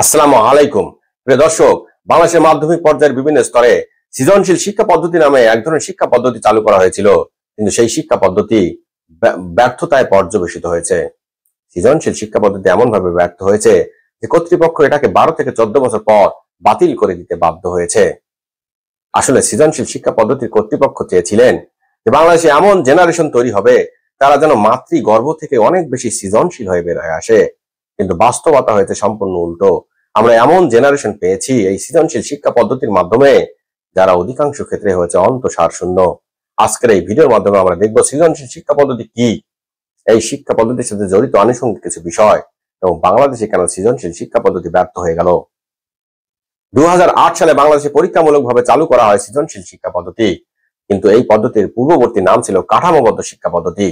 আসসালামু আলাইকুম। প্রিয় দর্শক, বাংলাদেশের মাধ্যমিক পর্যায়ের বিভিন্ন স্তরে সৃজনশীল শিক্ষা পদ্ধতি নামে এক ধরনের শিক্ষা পদ্ধতি চালু করা হয়েছিল, কিন্তু সেই শিক্ষা পদ্ধতি ব্যর্থতায় পর্যবেসিত হয়েছে। সৃজনশীল শিক্ষা পদ্ধতি এমন ভাবে ব্যর্থ হয়েছে যে কর্তৃপক্ষ এটাকে 12 থেকে 14 বছর পর বাতিল করে দিতে বাধ্য হয়েছে। আসলে সৃজনশীল শিক্ষা পদ্ধতির কর্তৃপক্ষ চেয়েছিলেন যে বাংলাদেশে এমন জেনারেশন তৈরি হবে তারা যেন মাতৃগর্ভ থেকে অনেক বেশি সৃজনশীল হয়ে বের হয়ে আসে, কিন্তু বাস্তবতা হয়েছে সম্পূর্ণ উল্টো। আমরা এমন জেনারেশন পেয়েছি এই সৃজনশীল শিক্ষা পদ্ধতির মাধ্যমে যারা অধিকাংশ ক্ষেত্রে হয়েছে অন্তঃসার শূন্য। আজকের এই ভিডিওর মাধ্যমে আমরা দেখব সৃজনশীল শিক্ষা পদ্ধতি কি, এই শিক্ষা পদ্ধতির সাথে জড়িত আনুষঙ্গিক কিছু বিষয় এবং বাংলাদেশে কেন সৃজনশীল শিক্ষা পদ্ধতি ব্যর্থ হয়ে গেল। 2008 সালে বাংলাদেশে পরীক্ষামূলকভাবে চালু করা হয় সৃজনশীল শিক্ষা পদ্ধতি, কিন্তু এই পদ্ধতির পূর্ববর্তী নাম ছিল কাঠামোবদ্ধ শিক্ষা পদ্ধতি।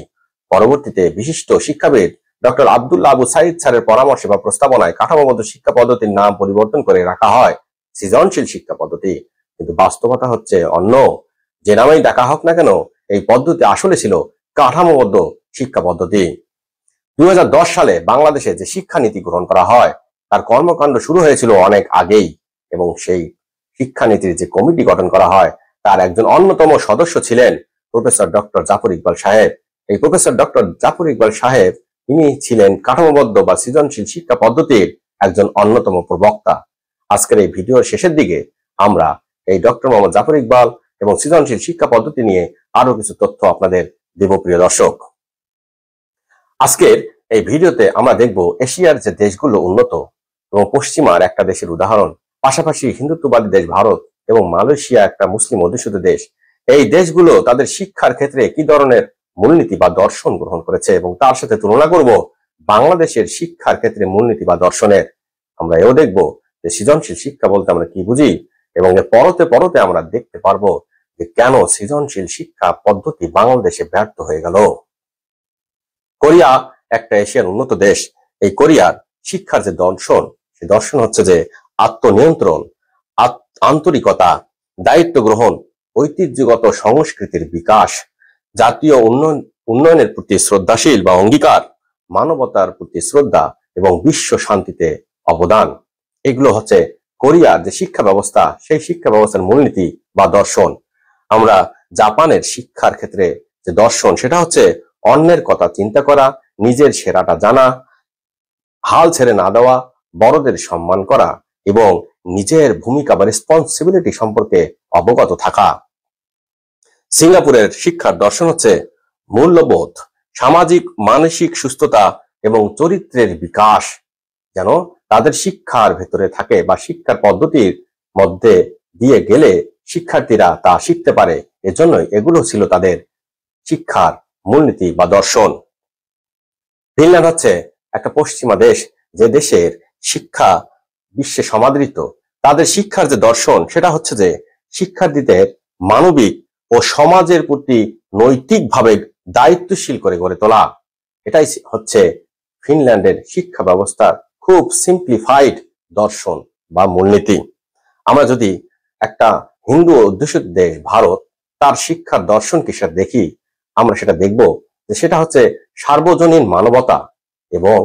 পরবর্তীতে বিশিষ্ট শিক্ষাবিদ ডক্টর আব্দুল্লাহ আবু সাইদ স্যারের পরামর্শে বা প্রস্তাবনায় কাঠামোবদ্ধ শিক্ষা পদ্ধতির নাম পরিবর্তন করে রাখা হয় সৃজনশীল শিক্ষা পদ্ধতি। কিন্তু বাস্তবতা হচ্ছে অন্য। যে নামেই ডাকা হোক না কেন, এই পদ্ধতি আসলে ছিল কাঠামোবদ্ধ শিক্ষা পদ্ধতি। 2010 সালে বাংলাদেশে যে শিক্ষানীতি গ্রহণ করা হয় তার কর্মকাণ্ড শুরু হয়েছিল অনেক আগেই, এবং সেই শিক্ষানীতির যে কমিটি গঠন করা হয় তার একজন অন্যতম সদস্য ছিলেন প্রফেসর ডক্টর জাফর ইকবাল সাহেব। এই প্রফেসর ডক্টর জাফর ইকবাল সাহেব তিনি ছিলেন কাঠামোবদ্ধ বা সৃজনশীল শিক্ষা পদ্ধতির একজন অন্যতম প্রবক্তা। আজকের এই ভিডিওর শেষের দিকে আমরা এই ডক্টর মোহাম্মদ জাফর ইকবাল এবং সৃজনশীল শিক্ষা পদ্ধতি নিয়ে আরো কিছু তথ্য আপনাদের দেব। প্রিয় দর্শক, আজকের এই ভিডিওতে আমরা দেখব এশিয়ার যে দেশগুলো উন্নত এবং পশ্চিমার একটা দেশের উদাহরণ, পাশাপাশি হিন্দুত্ববাদী দেশ ভারত এবং মালয়েশিয়া একটা মুসলিম অধ্যুষিত দেশ, এই দেশগুলো তাদের শিক্ষার ক্ষেত্রে কি ধরনের মূলনীতি বা দর্শন গ্রহণ করেছে এবং তার সাথে তুলনা করব বাংলাদেশের শিক্ষার ক্ষেত্রে মূলনীতি বা দর্শনের। আমরা এও দেখব যে সৃজনশীল শিক্ষা বলতে আমরা কি বুঝি, এবং এর পরতে পরতে আমরা দেখতে পারবো যে কেন সৃজনশীল শিক্ষা পদ্ধতি বাংলাদেশে ব্যর্থ হয়ে গেল। কোরিয়া একটা এশিয়ার উন্নত দেশ। এই কোরিয়ার শিক্ষার যে দর্শন, সেই দর্শন হচ্ছে যে আত্মনিয়ন্ত্রণ, আন্তরিকতা, দায়িত্ব গ্রহণ, ঐতিহ্যগত সংস্কৃতির বিকাশ, জাতীয় উন্নয়নের প্রতি শ্রদ্ধাশীল বা অঙ্গীকার, মানবতার প্রতি শ্রদ্ধা এবং বিশ্ব শান্তিতে অবদান। এগুলো হচ্ছে কোরিয়ার যে শিক্ষা ব্যবস্থা, সেই শিক্ষা ব্যবস্থার মূলনীতি বা দর্শন। আমরা জাপানের শিক্ষার ক্ষেত্রে যে দর্শন, সেটা হচ্ছে অন্যের কথা চিন্তা করা, নিজের সেরাটা জানা, হাল ছেড়ে না দেওয়া, বড়দের সম্মান করা এবং নিজের ভূমিকা বা রেসপন্সিবিলিটি সম্পর্কে অবগত থাকা। সিঙ্গাপুরের শিক্ষার দর্শন হচ্ছে মূল্যবোধ, সামাজিক মানসিক সুস্থতা এবং চরিত্রের বিকাশ যেন তাদের শিক্ষার ভেতরে থাকে বা শিক্ষার পদ্ধতির মধ্যে দিয়ে গেলে শিক্ষার্থীরা তা শিখতে পারে। এজন্যই এগুলো ছিল তাদের শিক্ষার মূলনীতি বা দর্শন। ফিনল্যান্ড হচ্ছে একটা পশ্চিমা দেশ, যে দেশের শিক্ষা বিশ্বে সমাদৃত। তাদের শিক্ষার যে দর্শন, সেটা হচ্ছে যে শিক্ষার্থীদের মানবিক ও সমাজের প্রতি নৈতিকভাবে দায়িত্বশীল করে গড়ে তোলা। এটাই হচ্ছে ফিনল্যান্ডের শিক্ষা ব্যবস্থার খুব সিম্পলিফাইড দর্শন বা মূলনীতি। আমরা যদি একটা হিন্দু অধ্যুষিত দেশ ভারত, তার শিক্ষার দর্শন কিসের দেখি, আমরা সেটা দেখব যে সেটা হচ্ছে সার্বজনীন মানবতা এবং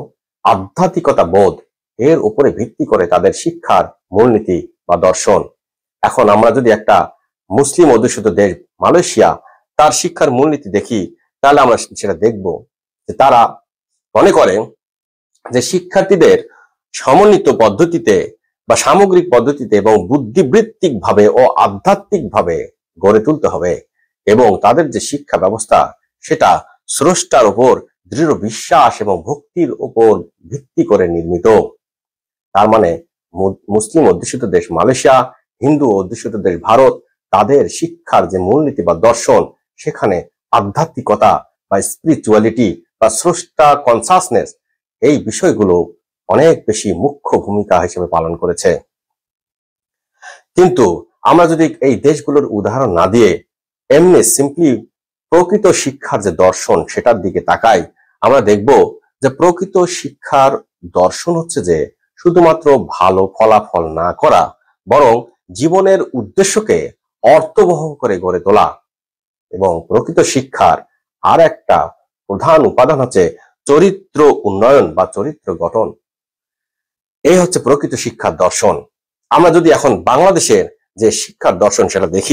আধ্যাত্মিকতা বোধ, এর উপরে ভিত্তি করে তাদের শিক্ষার মূলনীতি বা দর্শন। এখন আমরা যদি একটা মুসলিম অধ্যুষিত দেশ মালয়েশিয়া, তার শিক্ষার মূলনীতি দেখি, তাহলে আমরা সেটা দেখব যে তারা মনে করে যে শিক্ষার্থীদের সমন্বিত পদ্ধতিতে বা সামগ্রিক পদ্ধতিতে এবং বুদ্ধিবৃত্তিক ভাবে ও আধ্যাত্মিক ভাবে গড়ে তুলতে হবে, এবং তাদের যে শিক্ষা ব্যবস্থা সেটা স্রষ্টার উপর দৃঢ় বিশ্বাস এবং ভক্তির উপর ভিত্তি করে নির্মিত। তার মানে মুসলিম অধ্যুষিত দেশ মালয়েশিয়া, হিন্দু অধ্যুষিত দেশ ভারত, তাদের শিক্ষার যে মূলনীতি বা দর্শন, সেখানে আধ্যাত্মিকতা বা স্পিরিচুয়ালিটি বা স্রষ্টা কনসাসনেস, এই বিষয়গুলো অনেক বেশি মুখ্য ভূমিকা হিসেবে পালন করেছে। কিন্তু আমরা যদি এই দেশগুলোর উদাহরণ না দিয়ে এমনি সিম্পলি প্রকৃত শিক্ষার যে দর্শন সেটার দিকে তাকাই, আমরা দেখব যে প্রকৃত শিক্ষার দর্শন হচ্ছে যে শুধুমাত্র ভালো ফলাফল না করা, বরং জীবনের উদ্দেশ্যকে অর্থবহ করে গড়ে তোলা। এবং প্রকৃত শিক্ষার আর একটা প্রধান উপাদান হচ্ছে চরিত্র উন্নয়ন বা চরিত্র গঠন। এই হচ্ছে প্রকৃত শিক্ষার দর্শন। আমরা যদি এখন বাংলাদেশের যে শিক্ষার দর্শন সেটা দেখি,